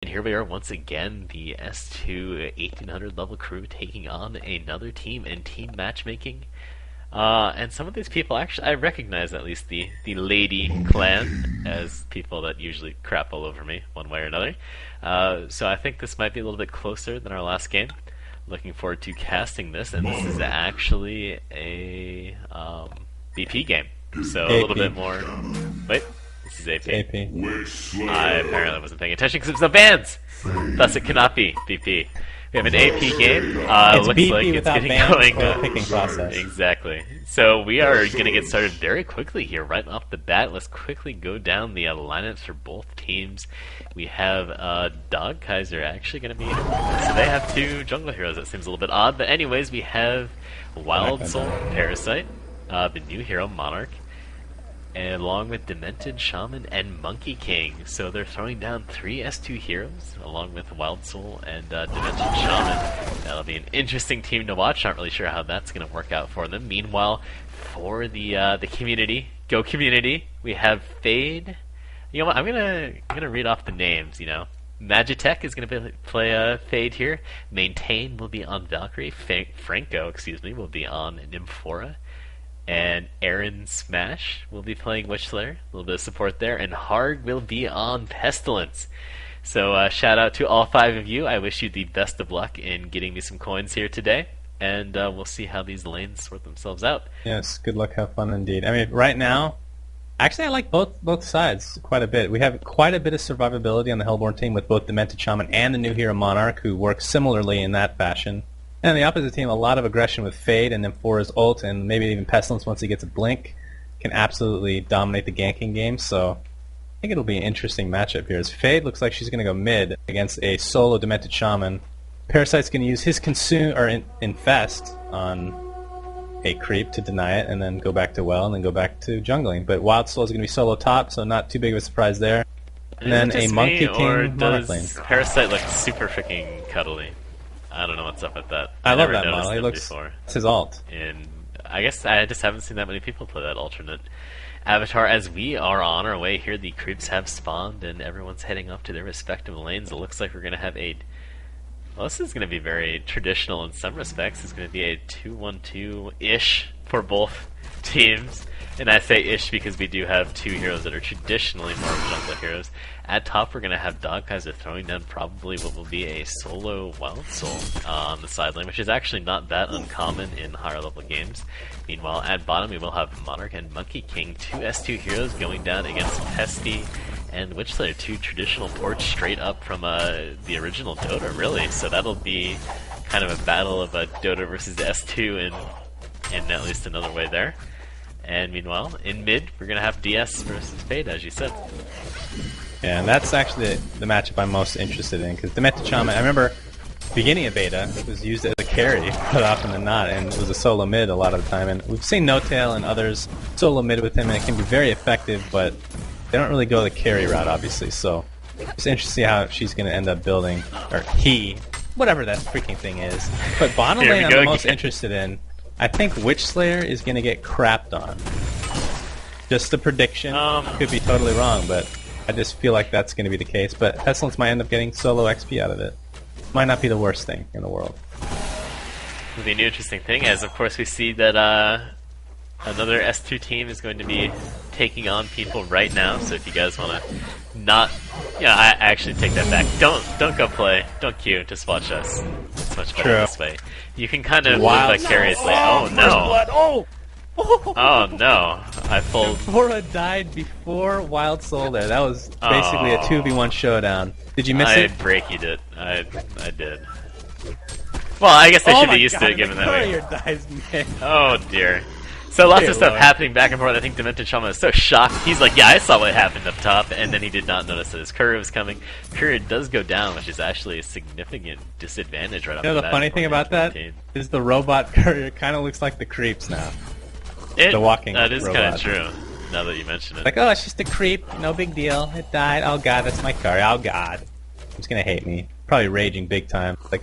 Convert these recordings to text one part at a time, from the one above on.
And here we are once again, the S2 1800 level crew taking on another team in team matchmaking. And some of these people, actually, I recognize at least the Lady Clan as people that usually crap all over me one way or another. So I think this might be a little bit closer than our last game. Looking forward to casting this, and this is actually a BP game. So a little bit more. Wait. This is AP. I apparently wasn't paying attention because there's no bans! Thus it cannot be BP. We have an AP game. It's looks BP like it's without getting bans going. or a picking process. Exactly. So we are going to get started very quickly here, right off the bat. Let's quickly go down the lineups for both teams. We have Dog Kaiser actually going to be... So they have two jungle heroes. That seems a little bit odd. But anyways, we have Wild Soul Parasite, the new hero Monarch, and along with Demented Shaman and Monkey King. So they're throwing down three S2 heroes, along with Wild Soul and Demented Shaman. That'll be an interesting team to watch. Not really sure how that's going to work out for them. Meanwhile, for the community, Go community, we have Fade. You know what? I'm gonna read off the names. You know, Magitech is gonna play Fade here. Maintain will be on Valkyrie. Franco, will be on Nymphora. And Aaron Smash will be playing Witchslayer, a little bit of support there, and Hard will be on Pestilence. So shout out to all five of you. I wish you the best of luck in getting me some coins here today, and we'll see how these lanes sort themselves out. Yes, good luck, have fun indeed. I mean, right now, actually I like both sides quite a bit. We have quite a bit of survivability on the Hellborn team with both Demented Shaman and the new hero Monarch, who work similarly in that fashion. And the opposite team, a lot of aggression with Fade and then Nymphora's ult, and maybe even Pestilence once he gets a blink, can absolutely dominate the ganking game. So I think it'll be an interesting matchup here. As Fade looks like she's going to go mid against a solo Demented Shaman. Parasite's going to use his Consume or Infest on a creep to deny it, and then go back to Well, and then go back to jungling. But Wild Soul is going to be solo top, so not too big of a surprise there. And then a Monkey King Monarch lane. Parasite look super freaking cuddly? I don't know what's up with that. I love that model. He looks... It's his alt. And I guess I just haven't seen that many people play that alternate avatar. As we are on our way here, the creeps have spawned, and everyone's heading off to their respective lanes. It looks like we're going to have a... Well, this is going to be very traditional in some respects. It's going to be a 2-1-2-ish for both teams. And I say ish because we do have two heroes that are traditionally more jungle heroes. At top, we're going to have Dog Kaiser throwing down probably what will be a solo Wild Soul on the side lane, which is actually not that uncommon in higher level games. Meanwhile, at bottom, we will have Monarch and Monkey King, two S2 heroes going down against Pesty and Witchslayer, two traditional ports straight up from the original Dota, really. So that'll be kind of a battle of a Dota versus S2 in at least another way there. And meanwhile, in mid, we're going to have DS versus Fade, as you said. Yeah, and that's actually the matchup I'm most interested in, because Demented Shaman, I remember beginning of beta, it was used as a carry quite often than not, and it was a solo mid a lot of the time. And we've seen No Tail and others solo mid with him, and it can be very effective, but they don't really go the carry route, obviously. So it's interesting to see how she's going to end up building, or he, whatever that freaking thing is. But bottom lane I'm the most interested in. I think Witchslayer is going to get crapped on. Just a prediction. Could be totally wrong, but I just feel like that's going to be the case. But Pestilence might end up getting solo XP out of it. Might not be the worst thing in the world. The new interesting thing is, of course, we see that another S2 team is going to be taking on people right now. So if you guys want to not... Yeah, I actually take that back. Don't go play. Don't queue. Just watch us. It's much better this way. You can kind of live vicariously. Oh no! Oh no! I pulled. Nymphora died before Wild Soul there. That was basically a 2v1 showdown. Did you miss it? I breakied it. I did. Well, I guess I should be used to it given that way. Dies mid. Oh dear. So lots of stuff happening back and forth. I think Demented Shaman is so shocked. He's like, yeah, I saw what happened up top, and then he did not notice that his courier was coming. Courier does go down, which is actually a significant disadvantage right off the bat. You know the funny thing about that is the robot courier kind of looks like the creeps now. The walking That is kind of true, now that you mention it. Like, oh, it's just a creep, no big deal, it died, oh god, that's my courier, oh god. He's gonna hate me. Probably raging big time. Like,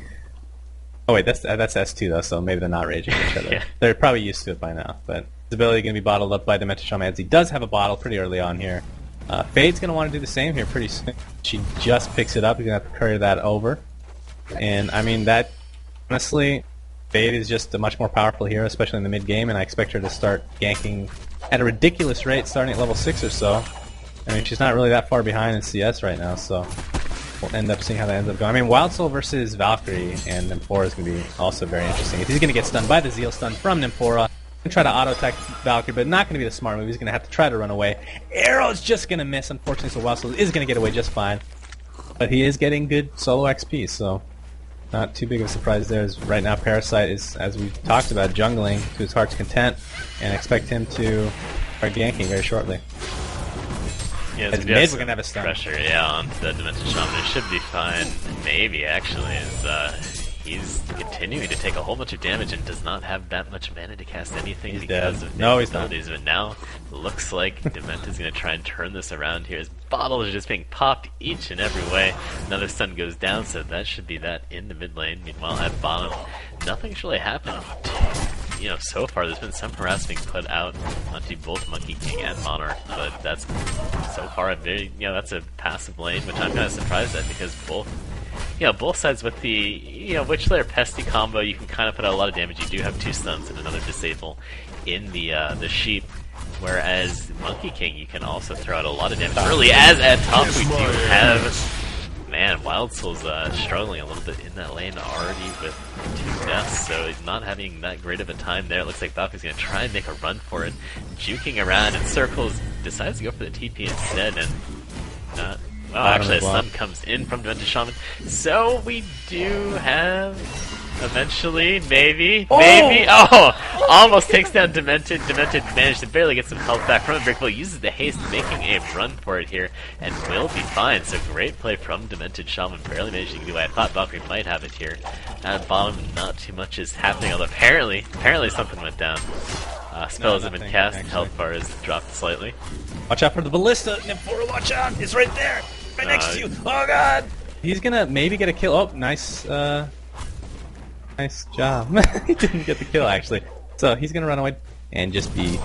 oh wait, that's S2 though, so maybe they're not raging at each other. Yeah. They're probably used to it by now, but his ability going to be bottled up by Demented Shaman, as he does have a bottle pretty early on here. Fade's going to want to do the same here pretty soon. She just picks it up. He's going to have to carry that over. And, I mean, that, honestly, Fade is just a much more powerful hero, especially in the mid-game, and I expect her to start ganking at a ridiculous rate starting at level 6 or so. I mean, she's not really that far behind in CS right now, so we'll end up seeing how that ends up going. I mean, Wild Soul versus Valkyrie and Nymphora is going to be also very interesting. If he's going to get stunned by the Zeal stun from Nymphora, and try to auto-attack Valkyrie, but not going to be the smart move. He's going to have to try to run away. Arrow's just going to miss, unfortunately, so Wild Soul is going to get away just fine. But he is getting good solo XP, so not too big of a surprise there. As right now, Parasite is, as we've talked about, jungling to his heart's content, and expect him to start ganking very shortly. Yeah, as mid, we're going to have a stun. Pressure, yeah, onto the Dimension Shaman. It should be fine. Maybe, actually, as he's continuing to take a whole bunch of damage and does not have that much mana to cast anything he's because dead. of No, his he's not. abilities. But now, looks like Dementa's going to try and turn this around here. His bottles are just being popped each and every way. Another stun goes down, so that should be that in the mid lane. Meanwhile, at bottom, nothing's really happened. You know, so far there's been some harassment put out onto both Monkey King and Monarch, but that's so far a very, that's a passive lane, which I'm kind of surprised at because both sides with the, Witch Slayer Pesty combo, you can kind of put out a lot of damage. You do have 2 stuns and another disable in the Sheep, whereas Monkey King, you can also throw out a lot of damage early, as at top we do have... Man, Wild Soul's struggling a little bit in that lane already with 2 deaths, so he's not having that great of a time there. It looks like Valkyrie's going to try and make a run for it, juking around in circles, decides to go for the TP instead, and not... Oh, actually, a stun comes in from Demented Shaman. So we do have, eventually, maybe, almost takes down Demented. Demented managed to barely get some health back from Unbreakable, uses the haste, making a run for it here, and will be fine. So great play from Demented Shaman, barely managed to get away. I thought Valkyrie might have it here. At bottom, not too much is happening, although apparently something went down. Spells have been cast, health bar has dropped slightly. Watch out for the ballista, Nymphora, watch out! It's right there! Right next to you! Oh god! He's gonna maybe get a kill. Oh, nice job. He didn't get the kill, actually. So he's gonna run away and just be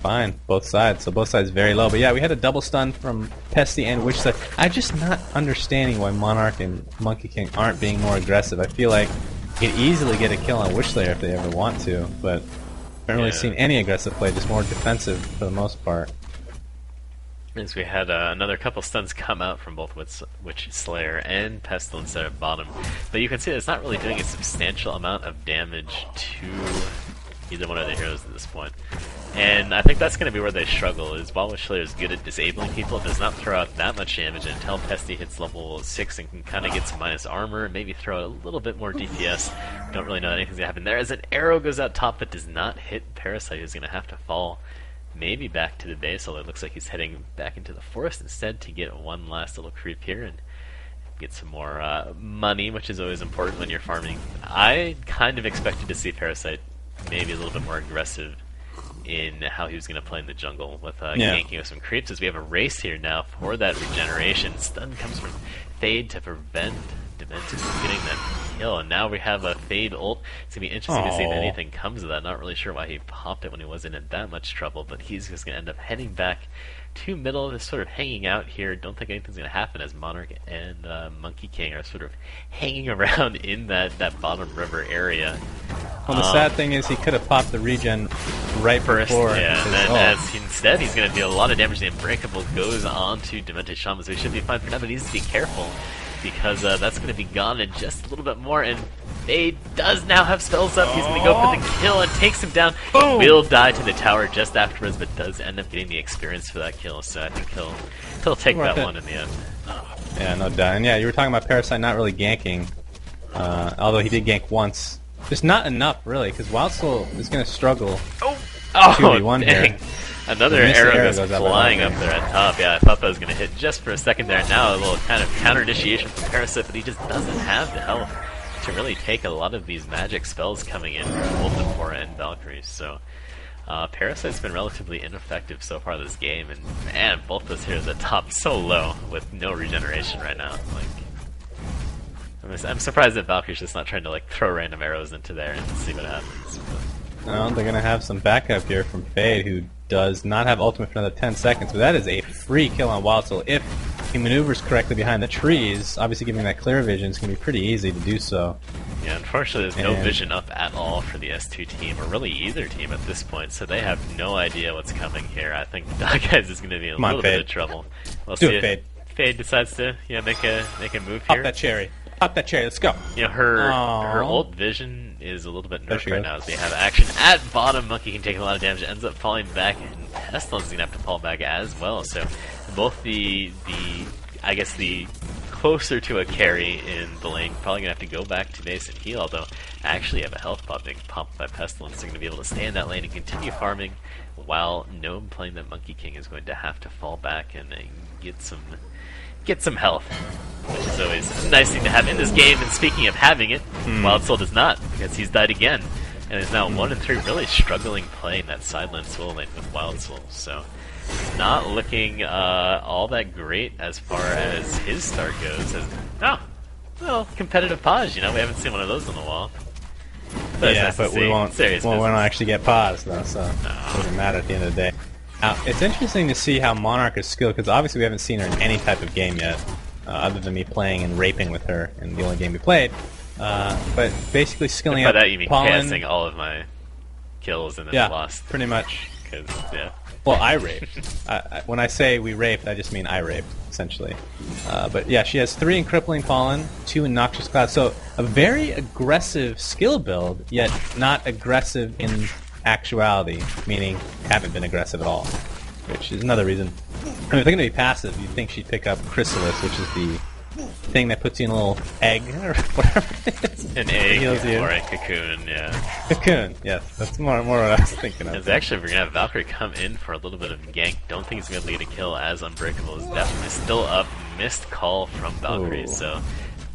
fine, both sides. So both sides very low. But yeah, we had a double stun from Pesty and Witch Slayer. I'm just not understanding why Monarch and Monkey King aren't being more aggressive. I feel like you could easily get a kill on Witch Slayer if they ever want to, but I haven't really seen any aggressive play, just more defensive for the most part. As we had another couple stuns come out from both Witch Slayer and Pestilence at bottom. But you can see that it's not really doing a substantial amount of damage to either one of the heroes at this point. And I think that's going to be where they struggle, is while Witch Slayer is good at disabling people, it does not throw out that much damage until Pesty hits level 6 and can kind of get some minus armor, maybe throw out a little bit more DPS. Don't really know anything's going to happen there, as an arrow goes out top but does not hit Parasite, who's going to have to fall maybe back to the base, although it looks like he's heading back into the forest instead to get one last little creep here and get some more money, which is always important when you're farming. I kind of expected to see Parasite maybe a little bit more aggressive in how he was going to play in the jungle with ganking with some creeps, as we have a race here now for that regeneration. Stun comes from Fade to prevent Demented from getting that kill, and now we have a Fade ult. It's going to be interesting to see if anything comes of that. Not really sure why he popped it when he wasn't in that much trouble, but he's just going to end up heading back to middle, just sort of hanging out here. Don't think anything's going to happen, as Monarch and Monkey King are sort of hanging around in that bottom river area. Well, the sad thing is he could have popped the regen right before. Yeah, and then instead he's going to deal a lot of damage. The Unbreakable goes on to Demented Shaman, so he should be fine for now, but he needs to be careful, because that's going to be gone in just a little bit more, and Fade does now have spells up. He's going to go for the kill and takes him down. Boom. Will die to the tower just afterwards, but does end up getting the experience for that kill, so I think he'll take that one in the end. Yeah, no doubt. And yeah, you were talking about Parasite not really ganking, although he did gank once. Just not enough, really, because Wild Soul is going to struggle 2v1 here. Another arrow goes flying up there at top. Yeah, I thought that was going to hit just for a second there. Now a little kind of counter-initiation from Parasite, but he just doesn't have the health to really take a lot of these magic spells coming in from both Nymphora and Valkyrie. So Parasite's been relatively ineffective so far this game, and man, both those heroes at top so low with no regeneration right now. I'm surprised that Valkyrie's just not trying to throw random arrows into there and see what happens. No, they're going to have some backup here from Fade, who does not have ultimate for another 10 seconds, but that is a free kill on Wild Soul. If he maneuvers correctly behind the trees, obviously giving that clear vision is going to be pretty easy to do so. Yeah, unfortunately there's no vision up at all for the S2 team, or really either team at this point, so they have no idea what's coming here. I think the Dogeyes is going to be in a little bit of trouble. We'll see if Fade decides to make a move here. Pop that cherry. Pop that cherry, let's go. You know, her ult vision is a little bit nerfed right now as they have action at bottom. Monkey King taking a lot of damage, ends up falling back, and Pestilence is going to have to fall back as well. So both I guess the closer to a carry in the lane, probably going to have to go back to base and heal, although I actually have a health pop being popped by Pestilence. They're going to be able to stay in that lane and continue farming, while Gnome playing that Monkey King is going to have to fall back and get some health, which is always a nice thing to have in this game. And speaking of having it, Wild Soul does not, because he's died again, and is now 1-3, really struggling playing that side lane solo lane with Wild Soul. So not looking all that great as far as his start goes. Well, competitive pause, you know, we haven't seen one of those on the wall. But yeah, but we won't actually get paused though, so it doesn't matter at the end of the day. It's interesting to see how Monarch is skilled, because obviously we haven't seen her in any type of game yet, other than me playing and raping with her in the only game we played. But basically skilling up. By that you mean Pollen, casting all of my kills and then lost. Pretty much. Yeah. Well, I raped. When I say we raped, I just mean I raped, essentially. But yeah, she has 3 in Crippling Pollen, 2 in Noxious Cloud, so a very aggressive skill build, yet not aggressive in actuality, meaning haven't been aggressive at all, which is another reason. I mean, if they're going to be passive, you'd think she'd pick up Chrysalis, which is the thing that puts you in a little egg, or whatever it is. An egg, or a cocoon, yeah. Cocoon, yes. That's more what I was thinking of. Because actually, we're going to have Valkyrie come in for a little bit of gank. Don't think it's going to lead a kill, as Unbreakable is definitely still up. Missed call from Valkyrie, so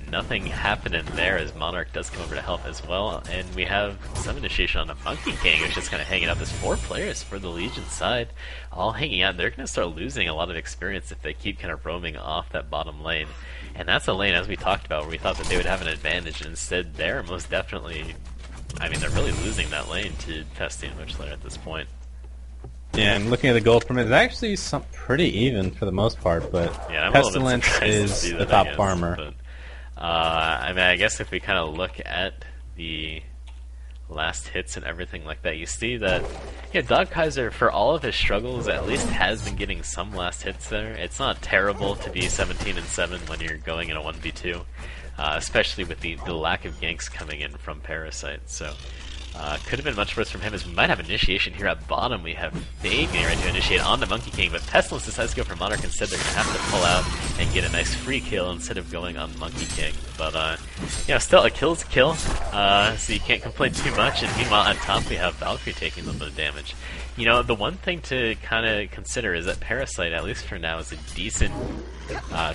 nothing happening there as Monarch does come over to help as well. And we have some initiation on the Monkey King, who's just kind of hanging out. There's 4 players for the Legion side, all hanging out. They're going to start losing a lot of experience if they keep kind of roaming off that bottom lane. And that's a lane, as we talked about, where we thought that they would have an advantage, and instead they're most definitely, I mean, they're really losing that lane to Pesty and Witchslayer at this point. Yeah, and looking at the gold per minute, it's actually pretty even for the most part, but yeah, Pestilence is the top farmer. But, I mean, I guess if we kind of look at the last hits and everything like that, you see that Dog Kaiser, for all of his struggles, at least has been getting some last hits there. It's not terrible to be 17-7 when you're going in a 1v2, especially with the lack of ganks coming in from Parasite. So could have been much worse from him, as we might have initiation here at bottom. We have Fade getting ready to initiate on the Monkey King, but Pestilence decides to go for Monarch instead. They're going to have to pull out and get a nice free kill instead of going on Monkey King. But, still a kill's a kill, so you can't complain too much. And meanwhile, on top, we have Valkyrie taking a little bit of damage. You know, the one thing to kind of consider is that Parasite, at least for now, is a decent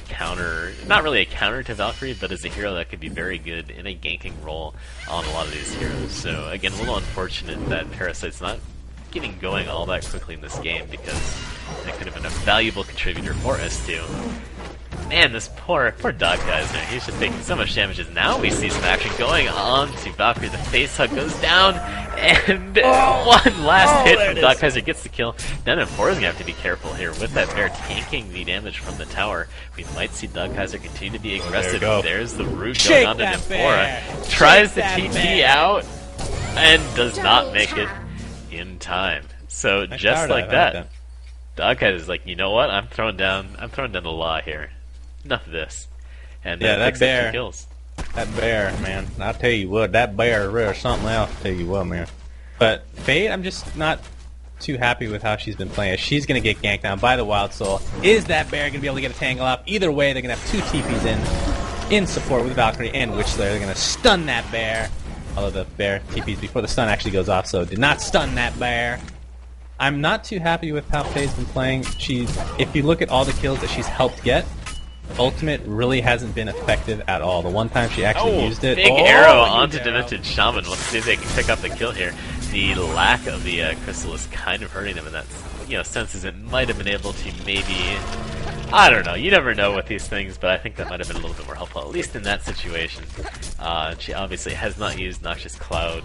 counter, not really a counter to Valkyrie, but is a hero that could be very good in a ganking role on a lot of these heroes. So again, a little unfortunate that Parasite's not getting going all that quickly in this game, because it could have been a valuable contributor for S2. Man, this poor Dog Kaiser, he's just taking so much damage. Now we see some action going on to Valkyrie. The face hug goes down, and one last hit from Dog Kaiser gets the kill. Then Enfora is going to have to be careful here with that bear tanking the damage from the tower. We might see Dog Kaiser continue to be aggressive. There's the root going on to Enfora. Tries to TP out, and does not make it in time. So just like that, Dog Kaiser's like, you know what? I'm throwing down the law here. Enough of this. And that bear, 2 kills. That bear, man. I'll tell you what, that bear is really something else. I'll tell you what, man. But Fade, I'm just not too happy with how she's been playing. She's going to get ganked down by the Wild Soul. Is that bear going to be able to get a tangle off? Either way, they're going to have 2 TPs in support with Valkyrie and Witchslayer. They're going to stun that bear. Although the bear TPs before the stun actually goes off, so did not stun that bear. I'm not too happy with how Fade's been playing. If you look at all the kills that she's helped get, Ultimate really hasn't been effective at all. The one time she actually used it... Big arrow onto Demented Shaman. Let's see if they can pick up the kill here. The lack of the crystal is kind of hurting them in that sense, as it might have been able to maybe... I don't know. You never know with these things, but I think that might have been a little bit more helpful, at least in that situation. She obviously has not used Noxious Cloud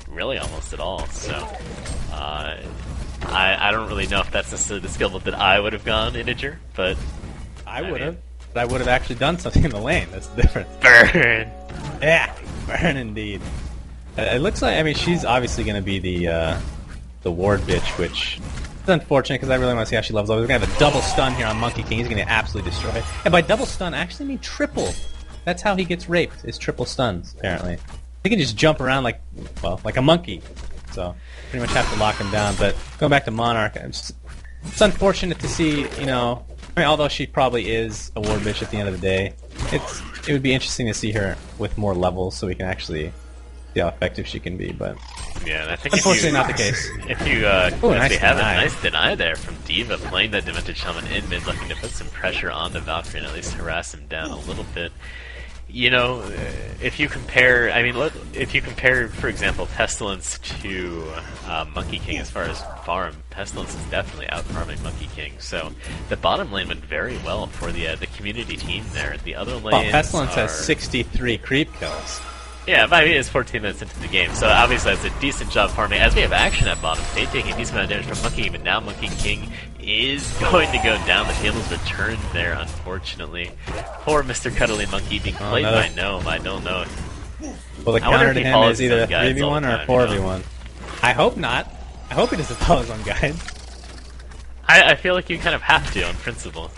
really almost at all, so... I don't really know if that's necessarily the skill that I would have gone Integer, but I would have. But I would have actually done something in the lane. That's the difference. Burn! Yeah, burn indeed. It looks like, I mean, she's obviously going to be the ward bitch, which is unfortunate because I really want to see how she levels up. We're going to have a double stun here on Monkey King. He's going to absolutely destroy. And by double stun, I actually mean triple. That's how he gets raped, is triple stuns, apparently. He can just jump around like a monkey. So, pretty much have to lock him down. But going back to Monarch, it's unfortunate to see, you know, I mean, although she probably is a ward bitch at the end of the day, it would be interesting to see her with more levels so we can actually see how effective she can be. But yeah, and I think unfortunately not the case. If you nice have deny. a nice deny there from D.Va playing that Demented Shaman in mid, looking to put some pressure on the Valkyrie and at least harass him down a little bit. You know, if you compare, for example, Pestilence to Monkey King as far as farm, Pestilence is definitely out-farming Monkey King. So the bottom lane went very well for the community team there. The other lanes Pestilence has 63 creep kills. Yeah, but I mean, it's 14 minutes into the game, so obviously that's a decent job farming. As we have action at bottom, Fade taking a decent amount of damage from Monkey King, but now Monkey King is going to go down. The tables returned there, unfortunately. Poor Mr. Cuddly Monkey being played by Nome. I don't know. Well, the counter to him is either a 3v1 or a 4v1. I hope not. I hope he doesn't follow his own guide. I feel like you kind of have to, on principle.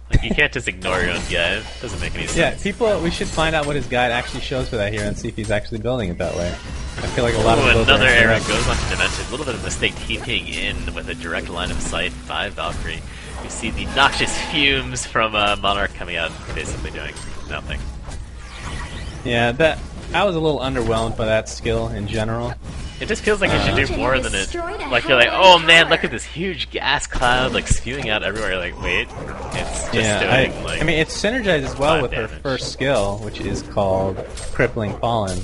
Like, you can't just ignore your own guide. It doesn't make any sense. Yeah, we should find out what his guide actually shows for that here and see if he's actually building it that way. I feel like a lot of another arrow goes on to Demented. A little bit of a mistake TPing in with a direct line of sight by Valkyrie. You see the noxious fumes from Monarch coming out, basically doing nothing. Yeah, I was a little underwhelmed by that skill in general. It just feels like it should do more than it. Like, you're like, oh man, look at this huge gas cloud, like, spewing out everywhere. You're like, wait, it's just doing, like... I mean, it's synergized as well with damage. her first skill, which is called Crippling Fallen.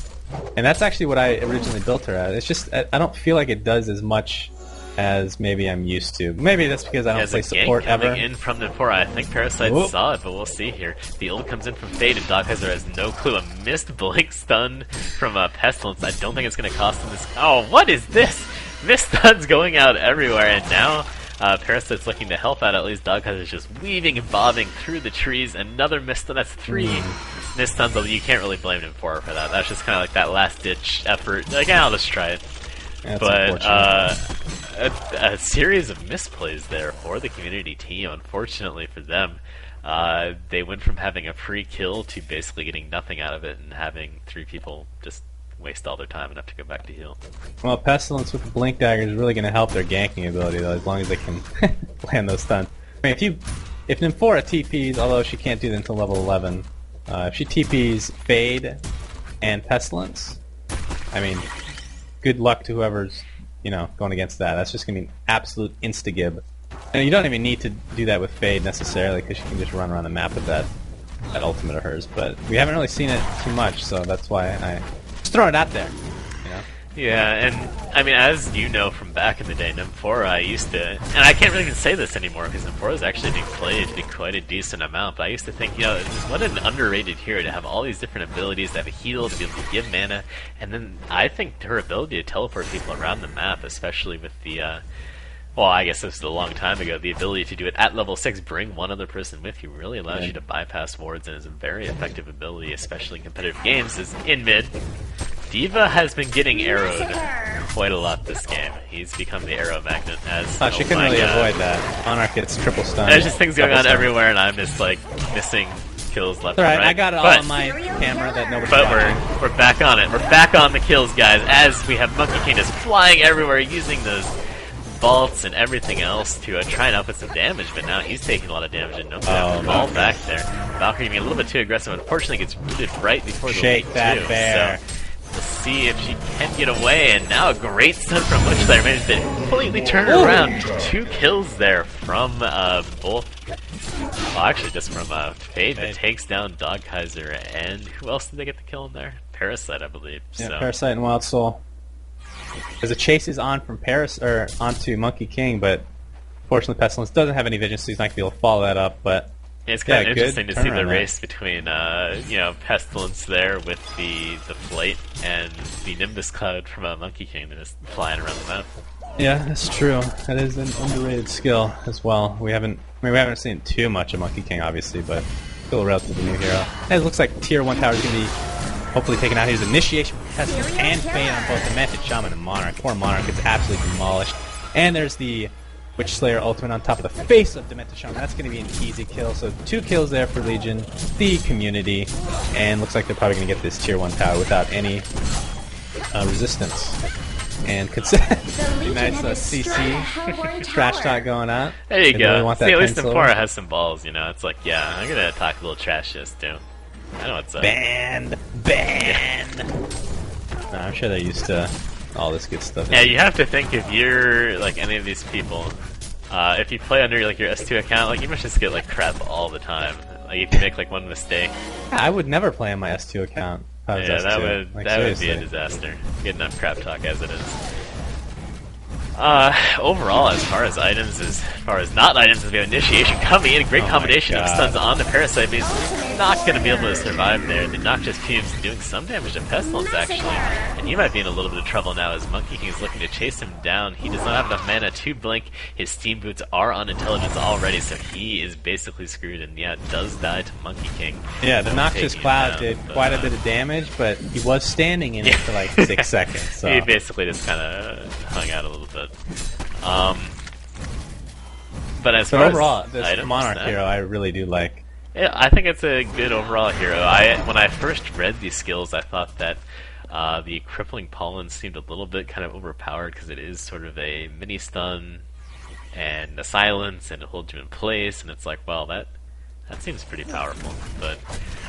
And that's actually what I originally built her as. It's just, I don't feel like it does as much as maybe I'm used to. Maybe that's because I don't play support ever. Coming in from the 4, I think Parasite saw it, but we'll see here. The ult comes in from Fade, and Dogkaiser has no clue. A missed blink stun from Pestilence. I don't think it's going to cost him this. Oh, what is this? Missed stuns going out everywhere, and now Parasite's looking to help out. At least Dogkaiser's just weaving and bobbing through the trees. Another missed stun. That's 3 missed stuns, although you can't really blame him for that. That's just kind of like that last-ditch effort. Like, I'll just try it. That's but a series of misplays there for the community team. Unfortunately for them, they went from having a free kill to basically getting nothing out of it and having 3 people just waste all their time and have to go back to heal. Well, Pestilence with the Blink Dagger is really going to help their ganking ability, though, as long as they can land those stuns. I mean, if Nymphora TPs, although she can't do that until level 11, if she TPs Fade and Pestilence, I mean, good luck to whoever's, going against that. That's just going to be an absolute insta-gib. And you don't even need to do that with Fade necessarily, because you can just run around the map with that ultimate of hers. But we haven't really seen it too much, so that's why I just throw it out there. Yeah, and I mean, as you know from back in the day, Nymphora, I used to, and I can't really even say this anymore because Nymphora is actually being played to be quite a decent amount, but I used to think, what an underrated hero to have all these different abilities, to have a heal, to be able to give mana, and then I think her ability to teleport people around the map, especially with the, well, I guess this was a long time ago, the ability to do it at level 6, bring one other person with you, really allows you to bypass wards, and is a very effective ability, especially in competitive games, is in mid. D.Va has been getting arrowed quite a lot this game. He's become the arrow magnet as... she couldn't really avoid that. Monarch gets triple stun. There's just things going on everywhere, and I'm just, like, missing kills left and right. I got it all on my camera that nobody's watching. We're back on it. We're back on the kills, guys, as we have Monkey King just flying everywhere, using those vaults and everything else to try and output some damage, but now he's taking a lot of damage and no fall back there. Valkyrie being a little bit too aggressive, unfortunately gets rooted right before the Shake lead, that too. bear. So we'll see if she can get away, and now a great stun from Witchlighter managed to completely turn her around. 2 kills there from both, well, actually just from Fade that takes down Dogkaiser, and who else did they get the kill in there? Parasite, I believe. Yeah, so. Parasite and Wild Soul. Because the chase is on from onto Monkey King, but fortunately Pestilence doesn't have any vision, so he's not going to be able to follow that up. But yeah, it's kind of interesting to see the race between Pestilence there with the flight and the Nimbus Cloud from Monkey King that is flying around the map. Yeah, that's true. That is an underrated skill as well. We haven't seen too much of Monkey King, obviously, but still a relatively new hero. And it looks like Tier 1 tower is going to be hopefully taken out. Here's Initiation, Pestilence, and Fade on both Demented Shaman and Monarch. Poor Monarch gets absolutely demolished. And there's the Witch Slayer ultimate on top of the face of Demented Shaman. That's going to be an easy kill. So 2 kills there for Legion, the community, and looks like they're probably going to get this Tier 1 tower without any resistance. And nice CC trash talk going on. There you go. Really See, at least Empora has some balls, you know. It's like, yeah, I'm gonna talk a little trash just too. I know what's up. Banned. No, I'm sure they're used to all this good stuff. Yeah, you have to think if you're like any of these people, if you play under like your S2 account, like you must just get like crap all the time. Like if you make like one mistake. I would never play on my S2 account. Yeah, that would be a disaster. Get enough crap talk as it is. Overall, as far as items, as far as not items, we have Initiation coming in. Great combination of stuns on the Parasite, but he's not going to be able to survive there. The Noxious Fumes doing some damage to Pestilence, actually. And he might be in a little bit of trouble now as Monkey King is looking to chase him down. He does not have enough mana to blink. His Steam Boots are on Intelligence already, so he is basically screwed, and yeah, does die to Monkey King. Yeah, the Noxious Cloud did quite a bit of damage, but he was standing in it for like 6 seconds. So. He basically just kind of hung out a little bit. But as far overall, as this items, Monarch hero I really do like. Yeah, I think it's a good overall hero. When I first read these skills, I thought that the Crippling Pollen seemed a little bit kind of overpowered because it is sort of a mini stun and a silence and it holds you in place, and it's like, well, that seems pretty powerful. But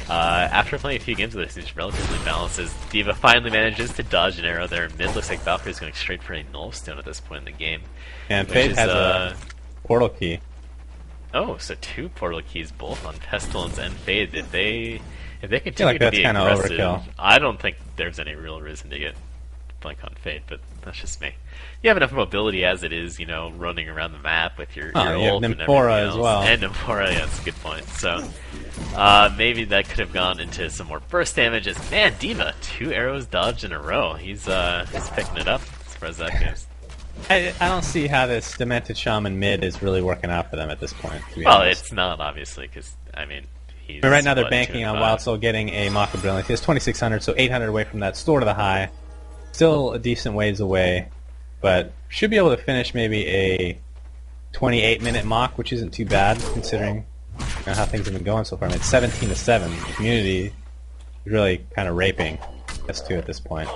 after playing a few games with it, it seems relatively balanced as D.Va finally manages to dodge an arrow there. Mid looks like Valkyrie's going straight for a Null Stone at this point in the game. And Fate has a portal key. Oh, so 2 portal keys, both on Pestilence and Fade. If they continue like to that's be kind of aggressive, overkill. I don't think there's any real reason to get blank on Fade, but that's just me. You have enough mobility as it is, you know, running around the map with your you have ult and Nymphora everything as else. well. And Nymphora, yeah, that's a good point. So maybe that could have gone into some more burst damage. As man, D.Va, 2 arrows dodged in a row. He's picking it up as far as that goes. I don't see how this Demented Shaman mid is really working out for them at this point. To be Well, honest. it's not, obviously, because, I mean, he's... But right now they're what, banking on 2-5? Wild Soul getting a Mock of Brilliance. He has 2,600, so 800 away from that store to the high. Still a decent ways away, but should be able to finish maybe a 28-minute Mock, which isn't too bad considering how things have been going so far. I mean, it's 17-7. The community is really kind of raping S2 at this point.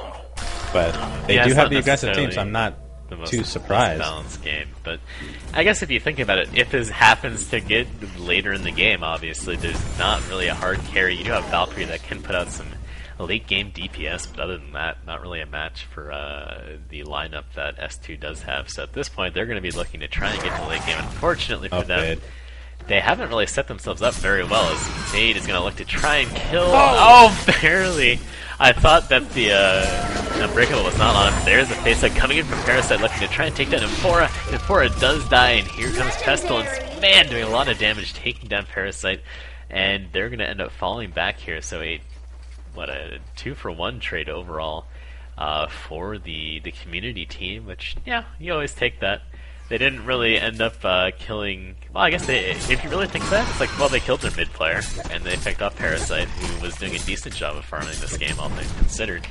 But they do have the aggressive team, so I'm not too surprised. Balanced game, but I guess if you think about it, if this happens to get later in the game, obviously there's not really a hard carry. You do have Valkyrie that can put out some late game DPS, but other than that, not really a match for the lineup that S2 does have. So at this point, they're going to be looking to try and get to late game. Unfortunately for them, they haven't really set themselves up very well, as Fade is going to look to try and kill. Oh, barely! I thought that the Unbreakable was not on him. There's a face hug coming in from Parasite, looking to try and take down Nymphora. Nymphora does die, and here comes Pestilence. Man, doing a lot of damage, taking down Parasite, and they're going to end up falling back here. So a 2-for-1 trade overall for the community team, which, yeah, you always take that. They didn't really end up killing... Well, I guess if you really think of that, it's like, well, they killed their mid player, and they picked off Parasite, who was doing a decent job of farming this game, all things considered.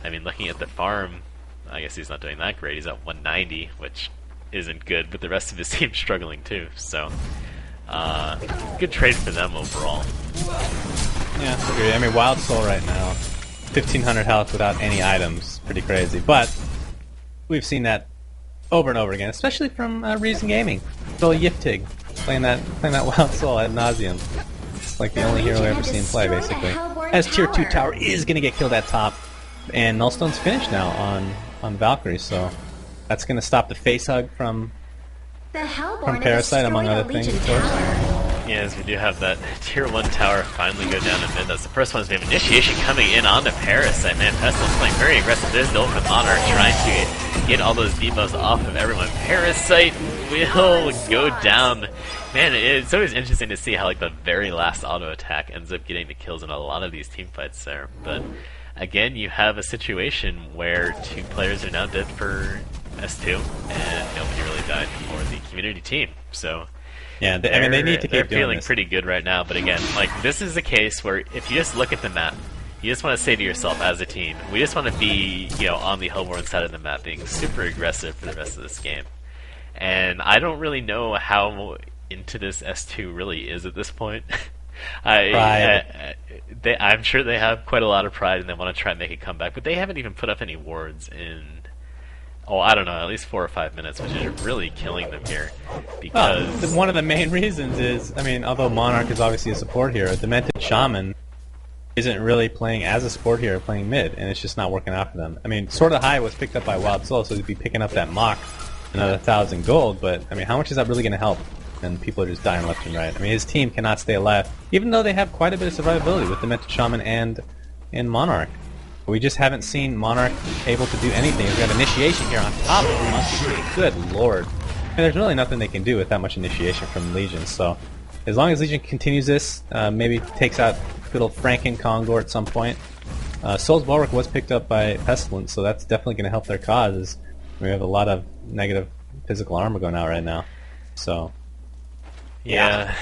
I mean, looking at the farm, I guess he's not doing that great. He's at 190, which isn't good, but the rest of his team's struggling too, so... good trade for them overall. Yeah, I agree. I mean, Wild Soul right now, 1,500 health without any items. Pretty crazy. But we've seen that over and over again, especially from Reason Gaming. Bill Yiftig playing that Wild Soul ad nauseum. It's like the only hero I've ever seen play, basically. As Tier 2 tower is going to get killed at top, and Nullstone's finished now on Valkyrie, so that's going to stop the face hug from Parasite, among other things, of course. Yes, we do have that Tier 1 tower finally go down to mid. That's the first one. We have Initiation coming in on the Parasite. Man, Pestilence playing very aggressive. There's the ult from Monarch trying to get all those debuffs off of everyone. Parasite will go down. Man, it's always interesting to see how like the very last auto attack ends up getting the kills in a lot of these team fights there. But again, you have a situation where 2 players are now dead for S2, and nobody really died for the community team. So yeah, I mean, they need to keep they're doing feeling this. pretty good right now. But again, like, this is a case where if you just look at the map, you just want to say to yourself as a team, we just want to be, on the Hellborn side of the map, being super aggressive for the rest of this game. And I don't really know how into this S2 really is at this point. I'm sure they have quite a lot of pride and they want to try and make a comeback, but they haven't even put up any wards in, I don't know, at least 4 or 5 minutes, which is really killing them here. Because one of the main reasons is, I mean, although Monarch is obviously a support hero, Demented Shaman isn't really playing as a support hero, playing mid, and it's just not working out for them. I mean, Sword of High was picked up by Wild Soul, so he'd be picking up that Mock, another 1,000 gold, but, I mean, how much is that really going to help? And people are just dying left and right. I mean, his team cannot stay alive, even though they have quite a bit of survivability with Demented Shaman and Monarch. We just haven't seen Monarch able to do anything. We've got Initiation here on top of Monkey. Good lord. And there's really nothing they can do with that much Initiation from Legion, so as long as Legion continues this, maybe takes out good old Franken Kongor at some point. Soul's Bulwark was picked up by Pestilence, so that's definitely going to help their cause. We have a lot of negative physical armor going out right now. So, yeah,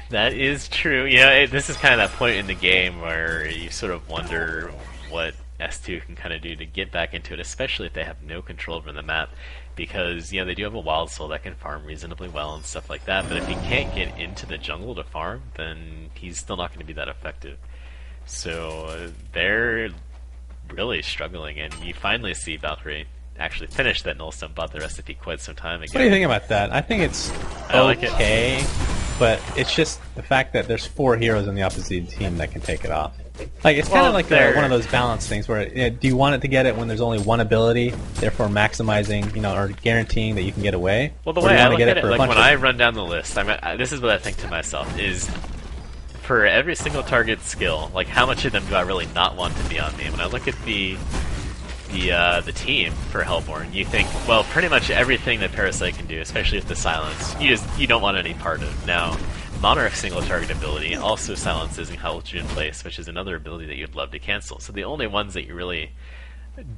that is true. This is kind of that point in the game where you sort of wonder what S2 can kind of do to get back into it, especially if they have no control over the map. Because, they do have a Wild Soul that can farm reasonably well and stuff like that, but if he can't get into the jungle to farm, then he's still not going to be that effective. So they're really struggling, and you finally see Valkyrie actually finish that null stun, bought the recipe quite some time ago. What do you think about that? I think it's okay, but it's just the fact that there's 4 heroes in the opposite team that can take it off. Like, it's kind of like one of those balance things where, do you want it to get it when there's only one ability, therefore maximizing, or guaranteeing that you can get away? Well, the way I look at it, like when I run down the list, this is what I think to myself, is for every single target skill, like how much of them do I really not want to be on me? When I look at the team for Hellborn, you think, well, pretty much everything that Parasite can do, especially with the silence, you don't want any part of. Now, Monarch's single target ability also silences and holds you in place, which is another ability that you'd love to cancel. So the only ones that you really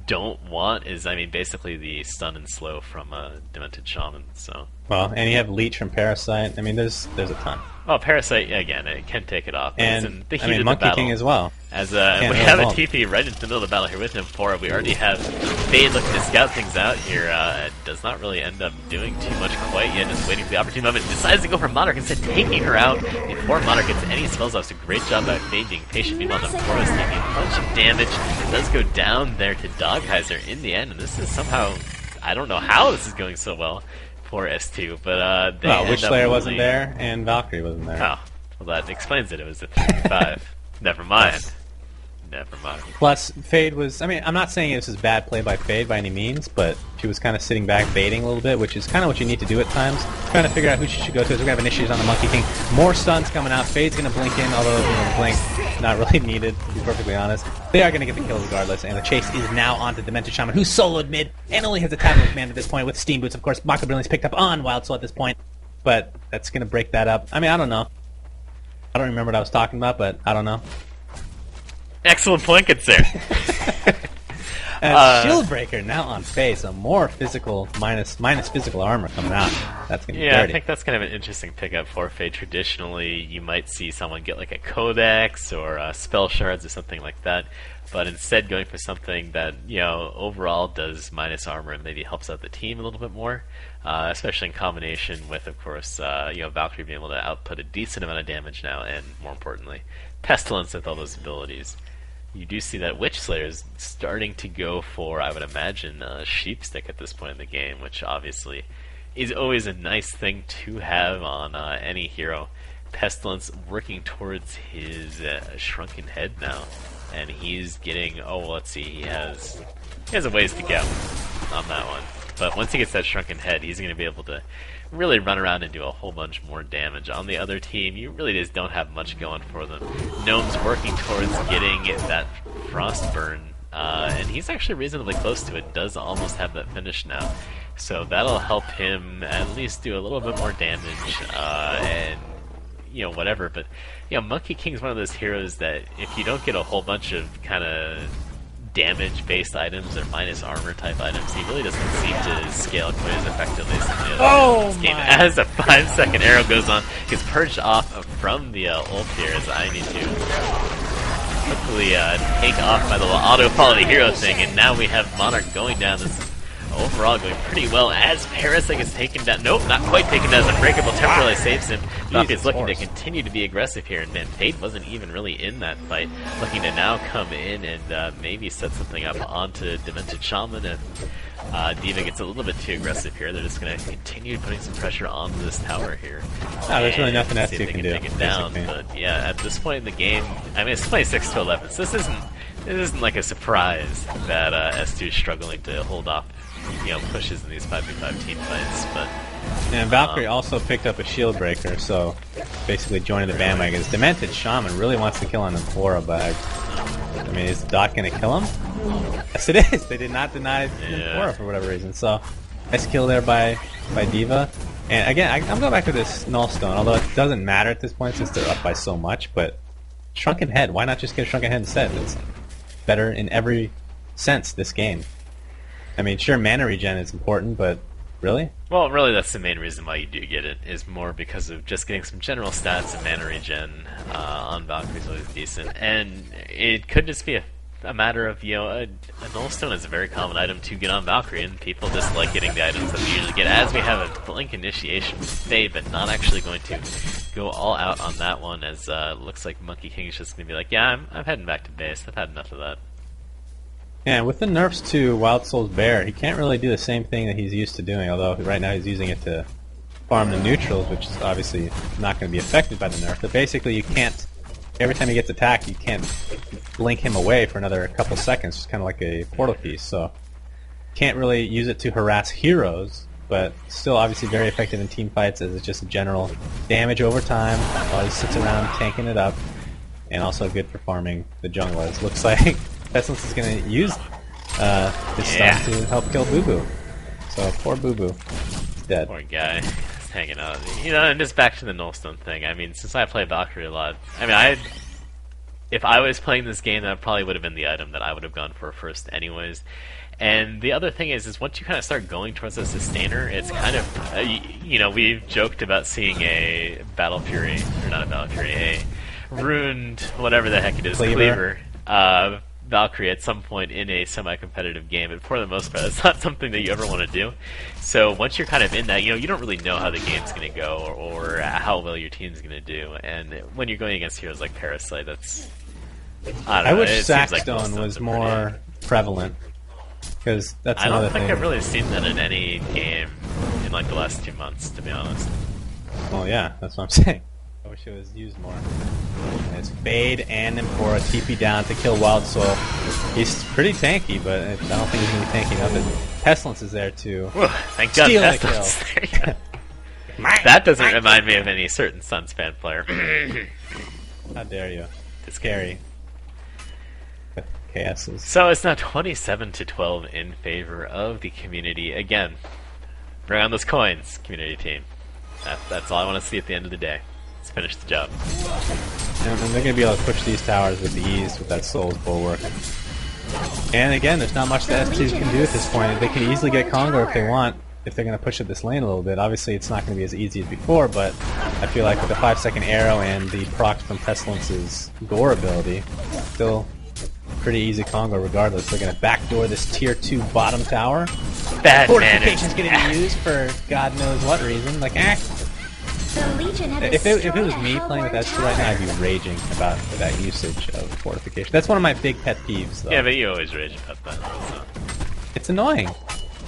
don't want is, basically the stun and slow from Demented Shaman. So. Well, and you have Leech from Parasite. There's a ton. Oh, Parasite, again, it can take it off. And, the heat of Monkey the battle. King as well. As we have a TP right into the middle of the battle here with him for it. We already have Fade looking to scout things out here. It does not really end up doing too much quite yet, just waiting for the opportune moment. Decides to go for Monarch instead, taking her out before Monarch gets any spells off. So great job by Fade being patient. Meanwhile, the Forest taking a bunch of damage. It does go down there to Dogkaiser in the end, and this is somehow, I don't know how this is going so well for S2, but Witchslayer wasn't there, and Valkyrie wasn't there. Oh, well, that explains it. It was a 3-5. Never mind. Never mind. Plus, Fade was... I'm not saying this is bad play by Fade by any means, but she was kind of sitting back, baiting a little bit, which is kind of what you need to do at times. Trying to figure out who she should go to. So we're going to have initiatives on the Monkey King. More stuns coming out. Fade's going to blink in, although the blink not really needed, to be perfectly honest. They are going to get the kill regardless, and the chase is now onto Demented Shaman, who's soloed mid, and only has a Tavern Command at this point with Steam Boots. Of course, Maka Brilliant's picked up on Wild Soul at this point, but that's going to break that up. I don't know. I don't remember what I was talking about, but I don't know. Excellent point, good sir. Shieldbreaker now on face, so more physical minus physical armor coming out. That's gonna be dirty. I think that's kind of an interesting pickup for Fade. Traditionally, you might see someone get like a Codex or spell shards or something like that, but instead going for something that overall does minus armor and maybe helps out the team a little bit more, especially in combination with, of course, Valkyrie being able to output a decent amount of damage now, and more importantly, Pestilence with all those abilities. You do see that Witchslayer is starting to go for, I would imagine, Sheepstick at this point in the game, which obviously is always a nice thing to have on any hero. Pestilence working towards his shrunken head now, and he's getting, let's see, he has a ways to go on that one. But once he gets that shrunken head, he's going to be able to really run around and do a whole bunch more damage. On the other team, you really just don't have much going for them. Gnome's working towards getting that Frostburn, and he's actually reasonably close to it. Does almost have that finish now. So that'll help him at least do a little bit more damage, and whatever. But Monkey King's one of those heroes that if you don't get a whole bunch of kind of damage-based items or minus armor-type items, he really doesn't seem to scale quite as effectively as some of the other in this game. As a 5-second arrow goes on, gets purged off from the ult here as I need to quickly take off my little auto-quality hero thing, and now we have Monarch going down. This is overall going pretty well as Parasite gets taken down. Nope, not quite taken down as Unbreakable temporarily saves him. Valkyrie's looking to continue to be aggressive here, and Fate wasn't even really in that fight. Looking to now come in and maybe set something up onto Demented Shaman, and D.Va gets a little bit too aggressive here. They're just going to continue putting some pressure onto this tower here. There's really nothing else you can do. Take it down, but yeah, at this point in the game, I mean, it's 26-11, so this isn't like a surprise that S2 is struggling to hold off, pushes in these 5v5 team fights, but... And Valkyrie also picked up a shield breaker, so basically joining the bandwagon. Demented Shaman really wants to kill on the Flora, but I mean, is Dot going to kill him? Yes, it is. They did not deny Flora for whatever reason. So, nice kill there by D.Va. And again, I'm going back to this Nullstone, although it doesn't matter at this point since they're up by so much, but Shrunken Head, why not just get a Shrunken Head instead? It's better in every sense, this game. I mean, sure, mana regen is important, but really? Well, really, that's the main reason why you do get it, is more because of just getting some general stats and mana regen on Valkyrie is always decent. And it could just be a matter of, a Nullstone is a very common item to get on Valkyrie, and people just like getting the items that we usually get, as we have a Blink Initiation with Fade, but not actually going to go all out on that one, as looks like Monkey King is just going to be like, yeah, I'm heading back to base, I've had enough of that. Yeah, with the nerfs to Wild Soul's Bear, he can't really do the same thing that he's used to doing, although right now he's using it to farm the neutrals, which is obviously not going to be affected by the nerf. But basically you can't, every time he gets attacked, you can't blink him away for another couple seconds. It's kind of like a portal piece, so can't really use it to harass heroes, but still obviously very effective in team fights as it's just a general damage over time while he sits around tanking it up, and also good for farming the jungle. It looks like Pestilence is going to use his stuff to help kill Boo Boo. So poor Boo Boo. He's dead. Poor guy. Just hanging out. And just back to the Nullstone thing. I mean, since I play Valkyrie a lot, I mean, if I was playing this game, that probably would have been the item that I would have gone for first anyways. And the other thing is once you kind of start going towards a sustainer, it's kind of, we've joked about seeing a Battle Fury, or not a Battle Fury, a ruined, whatever the heck it is, Cleaver Valkyrie at some point in a semi-competitive game, but for the most part, it's not something that you ever want to do. So once you're kind of in that, you don't really know how the game's going to go or how well your team's going to do. And when you're going against heroes like Parasite, that's... I wish Sackstone was more prevalent, because that's another thing. I don't think I've really seen that in any game in like the last 2 months, to be honest. Well, yeah, that's what I'm saying. I wish it was used more. And it's Fade and Emphora TP down to kill Wild Soul. He's pretty tanky, but I don't think he's going to be tanky enough. Pestilence is there to thank God steal the kill. That doesn't remind me of any certain SUNSfan player. How dare you? It's scary. KS's. So it's now 27-12 in favor of the community. Again, bring on those coins, community team. That's all I want to see at the end of the day. Let's finish the job. And they're going to be able to push these towers with ease with that Soul's Bulwark. And again, there's not much that S2 can do at this point. They can easily get Congo if they want, if they're going to push up this lane a little bit. Obviously, it's not going to be as easy as before, but I feel like with the 5-second arrow and the proc from Pestilence's Gore ability, still pretty easy Congo regardless. They're going to backdoor this tier 2 bottom tower. Bad Fortification's going to be used for God knows what reason. Like, if it was me playing with S2 right now, I'd be raging about that usage of fortification. That's one of my big pet peeves, though. Yeah, but you always rage about that. So. It's annoying.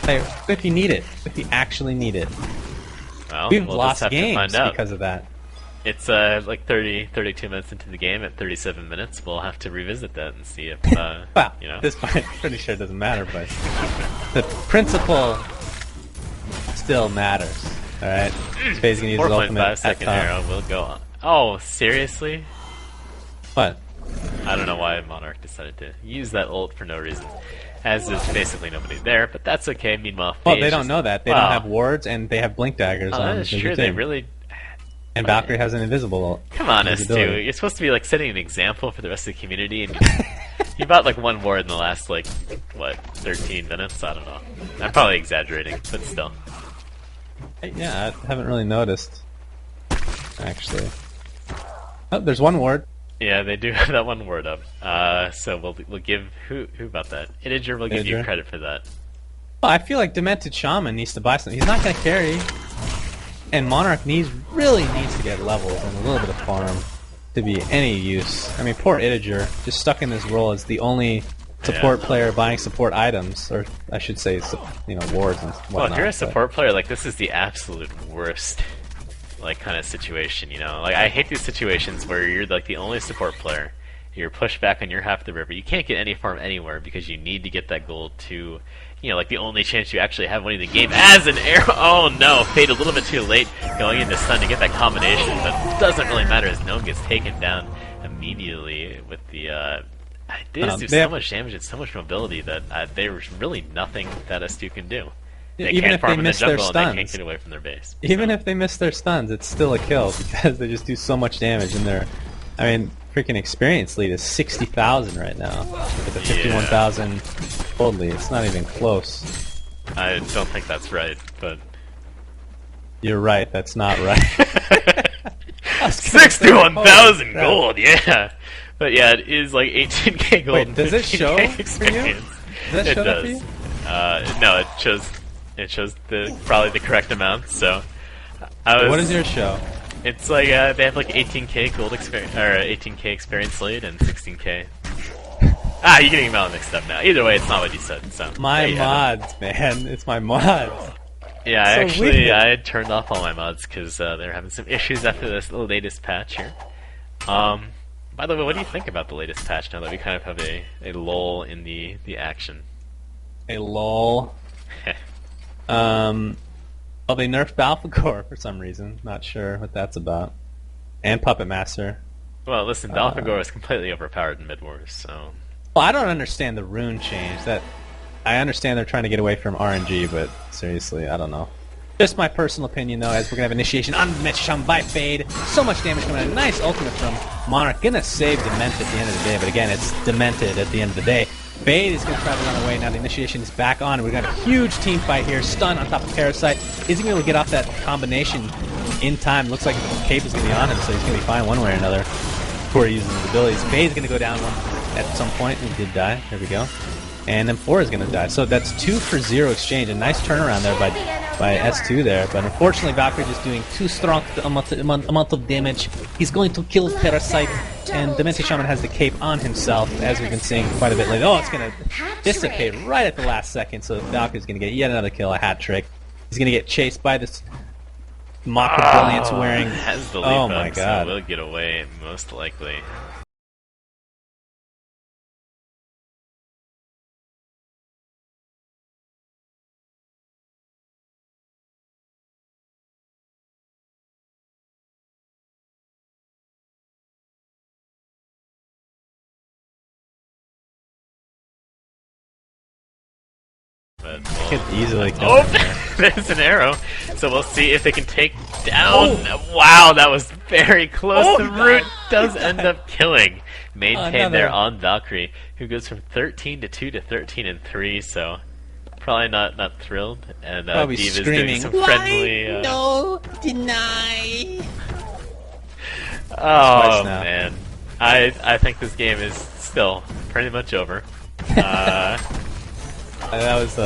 Like, if you need it. If you actually need it. Well, We've we'll lost just have games to find out. because of that. It's like 32 minutes into the game. At 37 minutes, we'll have to revisit that and see if, well, at this point, I'm pretty sure it doesn't matter, but the principle still matters. Alright? Spade's gonna use his ultimate 4.5 second arrow will go on. Oh, seriously? What? I don't know why Monarch decided to use that ult for no reason. As there's basically nobody there, but that's okay. Meanwhile, well, they don't know that. They don't have wards, and they have blink daggers on. That is true. They really... And Valkyrie has an invisible ult. Come on, S2. You're supposed to be like setting an example for the rest of the community, and He bought like one ward in the last like what 13 minutes. I don't know. I'm probably exaggerating, but still. Yeah, I haven't really noticed. Actually, oh, there's one ward. Yeah, they do have that one word up. So we'll give who bought that? Idejder will give you credit for that. Well, I feel like Demented Shaman needs to buy something. He's not going to carry, and Monarch really needs to get levels and a little bit of farm to be any use. I mean, poor Idejder, just stuck in this role as the only support player buying support items, or I should say, wards and whatnot. Well, if you're a support player, like this is the absolute worst. Like kind of situation, like I hate these situations where you're like the only support player, you're pushed back on your half of the river, you can't get any farm anywhere because you need to get that gold to, like the only chance you actually have winning the game as an arrow. Oh no, Fade a little bit too late going into stun to get that combination, but doesn't really matter as Nome gets taken down immediately with the they just do so much damage and so much mobility that there's really nothing that Stu can do. They even can't if farm they in miss the their jungle stuns, and they can't get away from their base. Even if they miss their stuns, it's still a kill because they just do so much damage. And freaking experience lead is 60,000 right now with a 51,000 gold lead. It's not even close. I don't think that's right, but you're right. That's not right. 61,000 gold, yeah. But yeah, it is like 18k gold. Wait, does it show experience. For you? Does that show does. For you? No, it shows probably the correct amount. So, what does yours show? It's like they have like 18k gold experience or 18k experience lead and 16k. You're getting them all mixed up now. Either way, it's not what you said. So my mods, man, it's my mods. Yeah, I had turned off all my mods because they're having some issues after this latest patch here. By the way, what do you think about the latest patch now that we kind of have a lull in the action? A lull. Well, they nerfed Balfagor for some reason. Not sure what that's about. And Puppet Master. Well, listen, Balfagor was completely overpowered in Mid-Wars, so... Well, I don't understand the rune change. I understand they're trying to get away from RNG, but seriously, I don't know. Just my personal opinion, though, as we're going to have initiation on Metasham by Fade. So much damage coming out. Nice ultimate from Monarch. Going to save Demented at the end of the day, but again, it's Demented at the end of the day. Fade is going to try to run away. Now the initiation is back on. We've got a huge team fight here. Stun on top of Parasite. Is he going to get off that combination in time? Looks like the cape is going to be on him, so he's going to be fine one way or another before he uses his abilities. Fade's going to go down one at some point. He did die. There we go. And then 4 is going to die. So that's 2 for 0 exchange. A nice turnaround there by S2 there. But unfortunately, Valkyrie just doing too strong amount of damage. He's going to kill Parasite. And Demented Shaman has the cape on himself, as we've been seeing quite a bit lately. Oh, it's going to dissipate right at the last second. So Valkyrie's going to get yet another kill, a hat trick. He's going to get chased by this Mock of Brilliance wearing... Has the leap oh my up, god. So we'll get away, most likely. But Could easily kill oh, him there. there's an arrow. So we'll see if they can take down. Oh. Wow, that was very close. Oh, the root does end up killing. Maintain there Another. on Valkyrie, who goes from 13 to 2 to 13 and 3. So probably not thrilled. And Probably Diva's screaming, doing some friendly. no, deny. Oh man, I think this game is still pretty much over. That was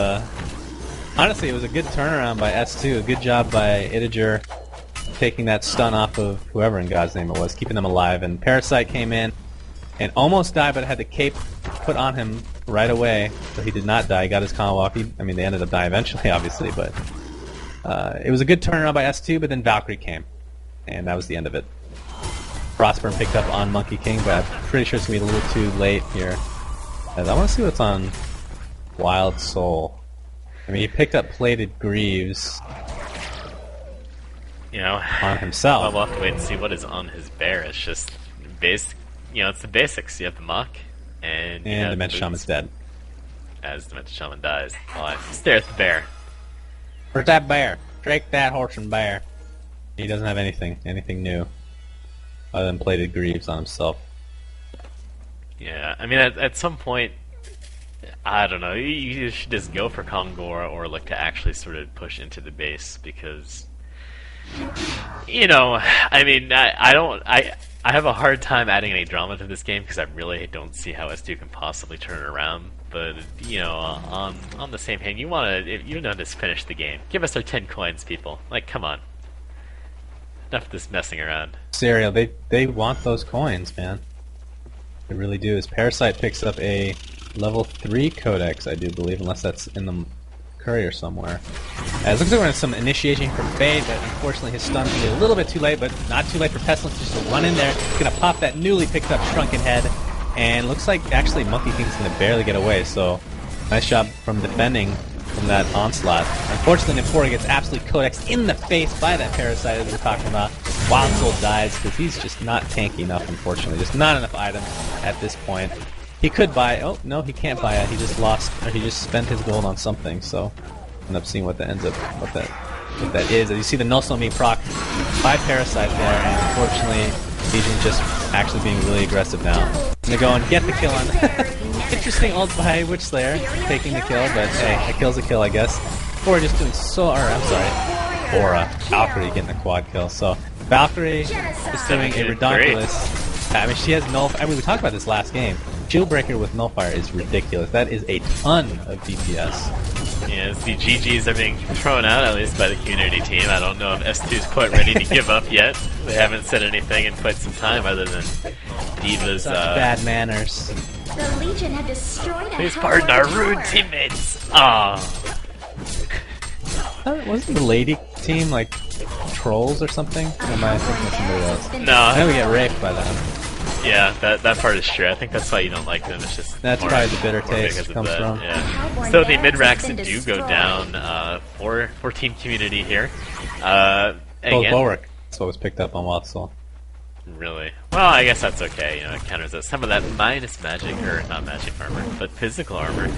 honestly, it was a good turnaround by S2. A good job by Idejder taking that stun off of whoever in God's name it was, keeping them alive. And Parasite came in and almost died, but had the cape put on him right away, so he did not die. He got his combo off. I mean, they ended up dying eventually, obviously, but it was a good turnaround by S2. But then Valkyrie came, and that was the end of it. Frostburn picked up on Monkey King, but I'm pretty sure it's gonna be a little too late here. As I want to see what's on Wild Soul. I mean, he picked up Plated Greaves on himself. Well, we'll have to wait and see what is on his bear. It's just basic, it's the basics. You have the Mock, and Demented Shaman's dead. As Demented Shaman dies, I stare at the bear. Where's that bear? Drake that horse and bear. He doesn't have anything new, other than Plated Greaves on himself. Yeah, I mean, at some point, I don't know. You should just go for Kongor or look to actually sort of push into the base because, I mean, I have a hard time adding any drama to this game because I really don't see how S2 can possibly turn it around. But on the same hand, you want to just finish the game. Give us our 10 coins, people. Like, come on. Enough of this messing around. Serial, they want those coins, man. They really do. As Parasite picks up a level 3 codex, I do believe, unless that's in the courier somewhere. It looks like we're in some initiation from Fade, but unfortunately his stun's going to be a little bit too late, but not too late for Pestilence just to run in there. He's going to pop that newly picked up Shrunken Head, and looks like actually Monkey King's going to barely get away, so nice job from defending from that onslaught. Unfortunately, Nempora gets absolutely codexed in the face by that Parasite as we're talking about. Wild Soul dies because he's just not tanky enough, unfortunately. Just not enough items at this point. He could buy. Oh no, he can't buy it. He just lost, or he just spent his gold on something. So, end up seeing what that is. As you see the no-slam being proc by Parasite there, and unfortunately, Legion just actually being really aggressive now. Gonna go and get the kill on. Interesting ult by Witch Slayer taking the kill, but hey, a kill's a kill, I guess. Or just doing so. Or I'm sorry, Aura Valkyrie getting the quad kill. So Valkyrie is doing a redonkulous. I mean, she has null. I mean, we talked about this last game. Shieldbreaker with Nullfire is ridiculous. That is a ton of DPS. Yeah, the GGs are being thrown out, at least by the community team. I don't know if S2 is quite ready to give up yet. They haven't said anything in quite some time other than Diva's bad manners. The Legion had destroyed Please pardon our rude teammates. Wasn't the lady team like trolls or something? Or am I thinking of somebody else? No, I know we get raped by them. Yeah, that part is true. I think that's why you don't like them. It's just that's probably the bitter taste comes from. Yeah. So the mid racks do go down for team community here. Again, Bulwark. That's what was picked up on Wild Soul. Really? Well, I guess that's okay. It counters that. Some of that minus magic, or not magic armor, but physical armor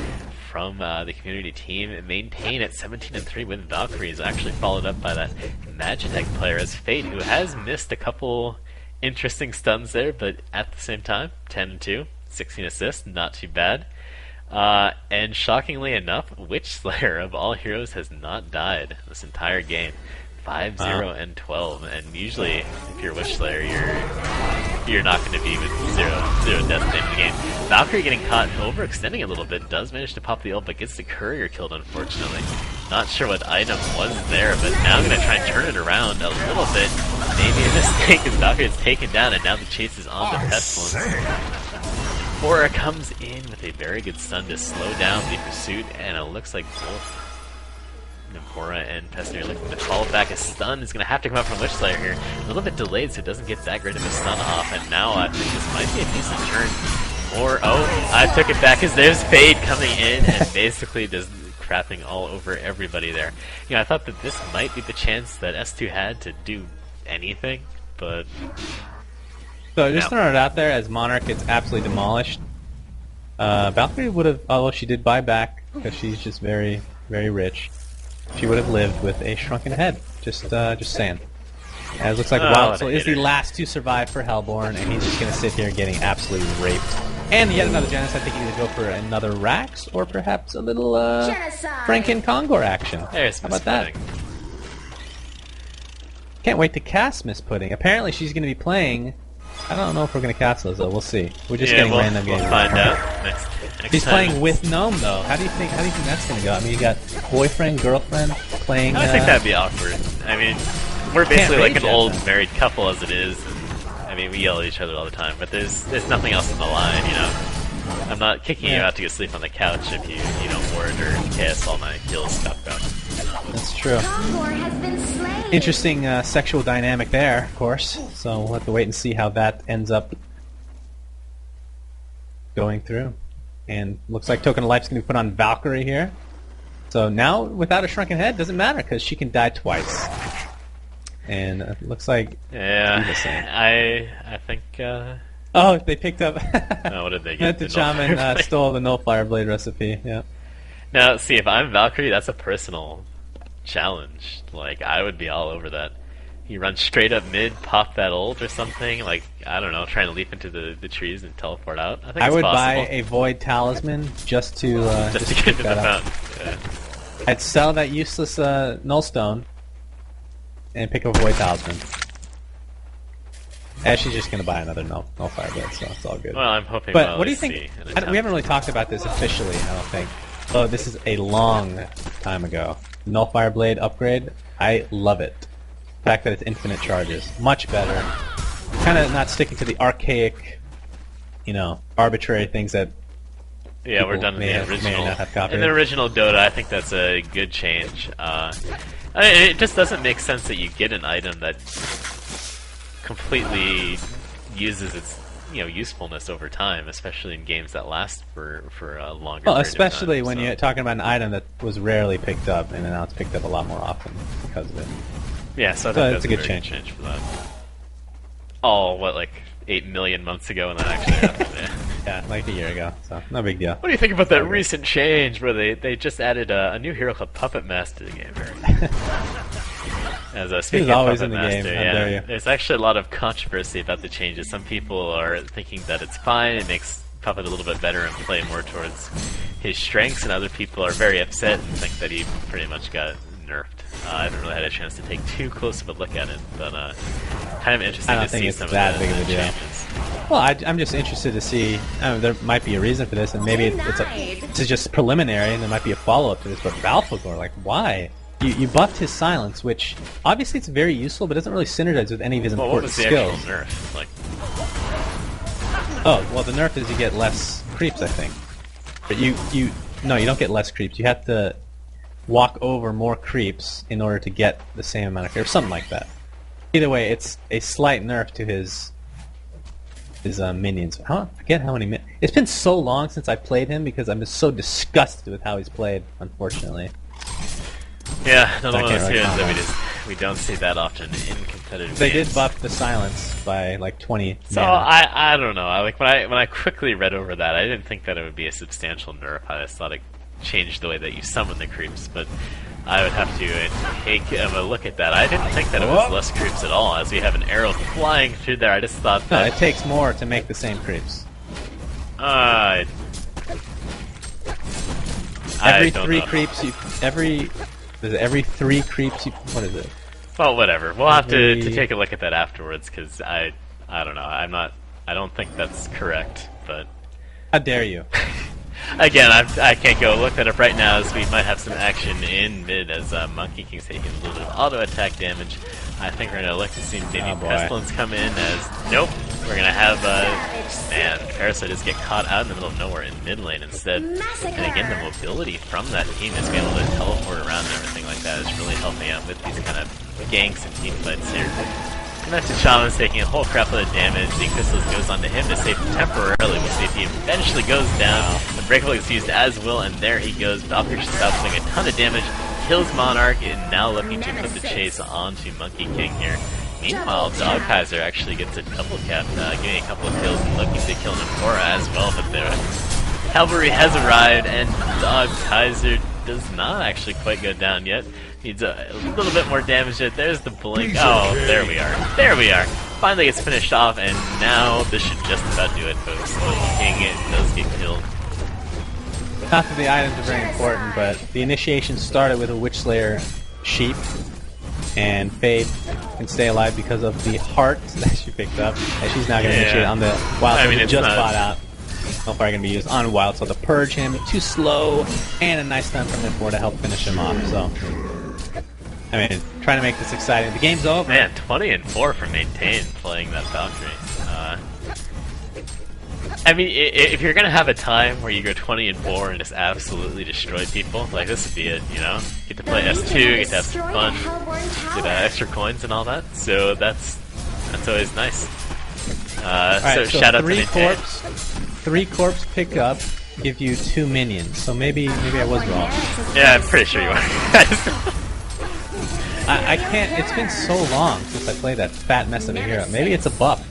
from the community team. Maintain at 17-3 with Valkyrie is actually followed up by that Magitech player as Fate, who has missed a couple interesting stuns there, but at the same time, 10-2, 16 assists, not too bad. And shockingly enough, Witch Slayer of all heroes has not died this entire game. 5-0 and 12, and usually if you're Witch Slayer, you're not going to be with zero death at the end of the game. Valkyrie getting caught overextending a little bit, does manage to pop the ult, but gets the courier killed unfortunately. Not sure what item was there, but now I'm going to try and turn it around a little bit. Maybe a mistake as Valkyrie is taken down, and now the chase is on to Pestilence. Aura comes in with a very good stun to slow down the pursuit, and it looks like both Nempora and Pestilence are looking to follow back. A stun is going to have to come out from Witch Slayer here. A little bit delayed, so it doesn't get that great of a stun off, and now I think this might be a decent turn. Or, oh, I took it back as there's Fade coming in and basically just crapping all over everybody there. I thought that this might be the chance that S2 had to do anything, but so just throwing it out there, as Monarch gets absolutely demolished. Valkyrie would have, although she did buy back because she's just very, very rich. She would have lived with a shrunken head. Just saying. As it looks like Wild Soul is the last to survive for Hellborn, and he's just gonna sit here getting absolutely raped. And yet another genocide. I think he's gonna go for another Rax, or perhaps a little Franken Kongor action. There's How about that? Can't wait to cast Miss Pudding. Apparently she's gonna be playing. I don't know if we're gonna cast those though. We'll see. We're just getting random games. We'll find out next She's time. playing with Nome though. How do you think that's gonna go? I mean, you got boyfriend, girlfriend playing. I think that'd be awkward. I mean, we're basically like an old married couple as it is. I mean, we yell at each other all the time, but there's nothing else on the line, I'm not kicking you out to go sleep on the couch if you don't ward or KS all my kills stuff out. That's true. Interesting sexual dynamic there, of course. So we'll have to wait and see how that ends up going through. And looks like Token of Life's going to be put on Valkyrie here. So now, without a shrunken head, doesn't matter because she can die twice. And it looks like I think. Oh, they picked up. Oh, what did they get? The shaman stole the Nullfire Blade recipe. Yeah. Now, see, if I'm Valkyrie, that's a personal challenge. Like, I would be all over that. You run straight up mid, pop that ult or something, like, I don't know, trying to leap into the trees and teleport out. I think I it's would possible. buy a Void Talisman just to Just to get into the that up. fountain. Yeah. I'd sell that useless Nullstone and pick up a Void Talisman. She's just going to buy another Nullfire Blade, so it's all good. Well, I'm hoping But we'll what do you at think? least see an We attempt. haven't really talked about this officially, I don't think. Oh, this is a long time ago. Nullfire Blade upgrade, I love it. The fact that it's infinite charges, much better. Kind of not sticking to the archaic, arbitrary things that. Yeah, we're people done in may the have- may original. not have copied. In the original Dota, I think that's a good change. I mean, it just doesn't make sense that you get an item that completely uses its usefulness over time, especially in games that last for a longer. Well, period especially of time, when so. you're talking about an item that was rarely picked up, and now it's picked up a lot more often because of it. Yeah, so I So think it's that's a good very change. for that. Oh, what, like 8 million months ago when that actually happened? Yeah. Yeah, like a year ago, so no big deal. What do you think about that recent change where they just added a new hero called Puppet Master to the game? As speaking He's of always Puppet in the game, Master, how yeah, dare you. there's actually a lot of controversy about the changes. Some people are thinking that it's fine, it makes Puppet a little bit better and play more towards his strengths, and other people are very upset and think that he pretty much got nerfed. I haven't really had a chance to take too close of a look at it, but kind of interesting I don't to think see it's some that of big the of a deal. changes. Well, I'm just interested to see. There might be a reason for this, and maybe it's just preliminary, and there might be a follow-up to this. But Balthazar, like, why? You buffed his silence, which obviously it's very useful, but doesn't really synergize with any of his Well, what important was the skills. actual nerf? Like, Oh, well, the nerf is you get less creeps, I think. But you don't get less creeps. You have to walk over more creeps in order to get the same amount of creeps, something like that. Either way, it's a slight nerf to his minions. I forget how many It's been so long since I played him because I'm just so disgusted with how he's played, unfortunately. yeah, another I one of can't those really heroes that comment. we don't see that often in competitive They games. did buff the silence by like 20 So mana. I don't know. When I quickly read over that, I didn't think that it would be a substantial nerf. I just thought it changed the way that you summon the creeps, but I would have to take a look at that. I didn't think that it was less creeps at all, as we have an arrow flying through there. I just thought No, that it takes more to make the same creeps. I Every don't three know. creeps every 3 creeps you what is it? Well, whatever. We'll have to Every- take a look at that afterwards, because I don't know. I don't think that's correct, but. How dare you? Again, I can't go look that up right now, as we might have some action in mid as Monkey King's taking a little bit of auto attack damage. I think we're gonna look to see maybe Oh, boy. Pestilence come in as nope. We're gonna have man, Parasite just get caught out in the middle of nowhere in mid lane instead. And again, the mobility from that team is being able to teleport around and everything like that is really helping out with these kind of ganks and team fights here. Connected Shaman's taking a whole crap load of damage. The Pistols goes onto him to save him temporarily. We'll see if he eventually goes down. The Breakable is used as will, and there he goes. Valkyrie stops doing a ton of damage, kills Monarch, and now looking to put the chase onto Monkey King here. Meanwhile, Dog Kaiser actually gets a double cap, getting a couple of kills and looking to kill Namora as well, but the cavalry has arrived, and Dog Kaiser does not actually quite go down yet. Needs a little bit more damage. There's the blink. Oh, there we are. There we are. Finally gets finished off, and now this should just about do it, folks. Monkey King does get killed. Not that the items are very important, but the initiation started with a Witch Slayer sheep, and Fade can stay alive because of the heart that she picked up, and she's now going to initiate on the Wild Soul that it's just not- bought out. So far going to be used on Wild Soul to purge him, too slow, and a nice stun from mid 4 to help finish him off, so... I mean, trying to make this exciting. The game's over. Man, 20-4 for Maintain playing that Valkyrie. I mean, if you're gonna have a time where you go 20-4 and just absolutely destroy people, like this would be it, you know? Get to play S2, get to have some fun, get extra coins and all that. So that's always nice. Alright, so shout out to 3 Maintain. corpse, 3 corpse pickup give you 2 minions. So maybe I was wrong. Yeah, I'm pretty sure you are. I can't. It's been so long since I played that fat mess of a hero. Maybe it's a buff.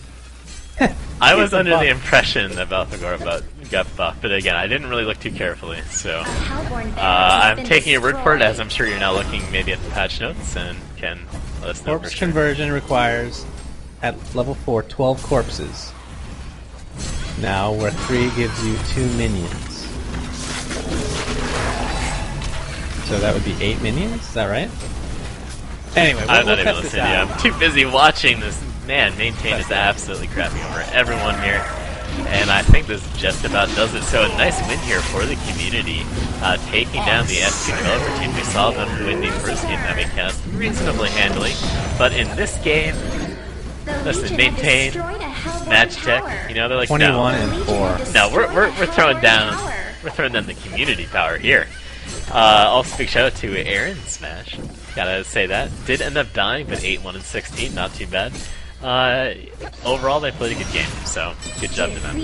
I was It's a under buff. the impression that Balthagor got buffed, but again, I didn't really look too carefully, so I'm taking your word for it, as I'm sure you're now looking maybe at the patch notes and can Let us know for Corpse sure. conversion requires, at level 4, 12 corpses. Now, where 3 gives you 2 minions. So that would be 8 minions, is that right? Anyway, I'm we'll not even test this listening to you. out. I'm too busy watching this. Man, Maintain is absolutely crapping over everyone here. And I think this just about does it. So a nice win here for the community. Taking down the SU developer team. We saw them win the first game that we cast reasonably handily. But in this game, listen, Maintain, Match Tech, you know, they're like, 21 no. and 4. No, we're throwing down the community power here. Also, big shout out to Aaron Smash. Gotta say that. Did end up dying, but 8-1 and 16, not too bad. Overall, they played a good game, so good job to them.